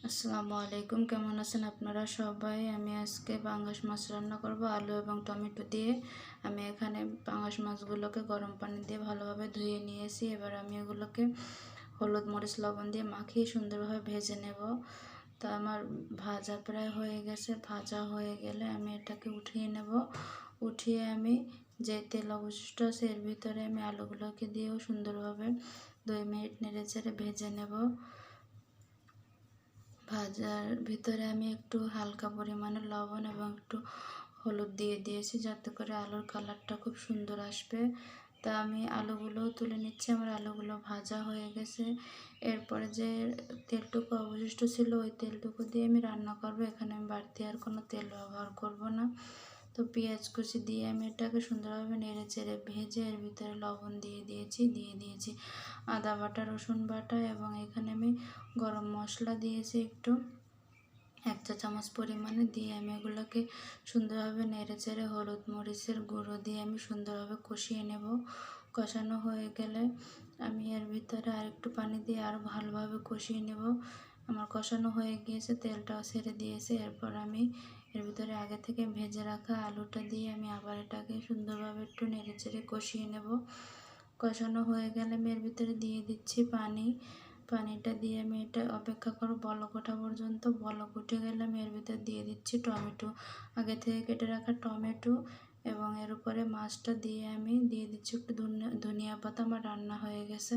আসসালামু আলাইকুম, কেমন আছেন আপনারা সবাই? আমি আজকে পাঙ্গাস মাছ রান্না করব আলু এবং টমেটো দিয়ে। আমি এখানে পাঙ্গাস মাছগুলোকে গরম পানি দিয়ে ভালোভাবে ধুয়ে নিয়েছি। এবার আমি এগুলোকে হলুদ মরিচ লবণ দিয়ে মাখিয়ে সুন্দরভাবে ভেজে নেব। তো আমার ভাজা প্রায় হয়ে গেছে। ভাজা হয়ে গেলে আমি এটাকে উঠিয়ে নেব। উঠিয়ে আমি যে তেল অবশিষ্ট আছে এর ভিতরে আমি আলুগুলোকে দিয়েও সুন্দরভাবে 2 মিনিট নেড়ে চেড়ে ভেজে নেব। ভাজার ভিতরে আমি একটু হালকা পরিমাণে লবণ এবং একটু হলুদ দিয়ে দিয়েছি, যাতে করে আলুর কালারটা খুব সুন্দর আসবে। তা আমি আলুগুলো তুলে নিচ্ছি। আমার আলুগুলো ভাজা হয়ে গেছে। এরপরে যে তেলটুকু অবশিষ্ট ছিল ওই তেলটুকু দিয়ে আমি রান্না করব। এখানে আমি বাড়তি আর কোনো তেল ব্যবহার করব না। তো পেঁয়াজ কুচি দিয়ে আমি এটাকে সুন্দরভাবে নেড়ে চেড়ে ভেজে এর ভিতরে লবণ দিয়ে দিয়েছি আদা বাটা, রসুন বাটা এবং এখানে আমি গরম মশলা দিয়েছি একটু 1 চা চামচ পরিমাণে দিয়ে আমি এগুলোকে সুন্দরভাবে নেড়ে চেড়ে হলুদ মরিচের গুঁড়ো দিয়ে আমি সুন্দরভাবে কষিয়ে নেব। কষানো হয়ে গেলে আমি এর ভিতরে আরেকটু পানি দিয়ে আরও ভালোভাবে কষিয়ে নেব। আমার কষানো হয়ে গিয়েছে, তেলটাও ছেড়ে দিয়েছে। এরপর আমি এর ভিতরে আগে থেকে ভেজে রাখা আলুটা দিয়ে আমি আবার এটাকে সুন্দরভাবে একটু নেড়ে চেড়ে কষিয়ে নেব। কষানো হয়ে গেলে আমি এর ভিতরে দিয়ে দিচ্ছি পানিটা দিয়ে আমি এটা অপেক্ষা করব বলক ওঠা পর্যন্ত। বলক উঠে গেলে আমি এর ভিতরে দিয়ে দিচ্ছি টমেটো, আগে থেকে কেটে রাখা টমেটো, এবং এর উপরে মাছটা দিয়ে আমি দিয়ে দিচ্ছি একটু ধনিয়া পাতা। আমার রান্না হয়ে গেছে।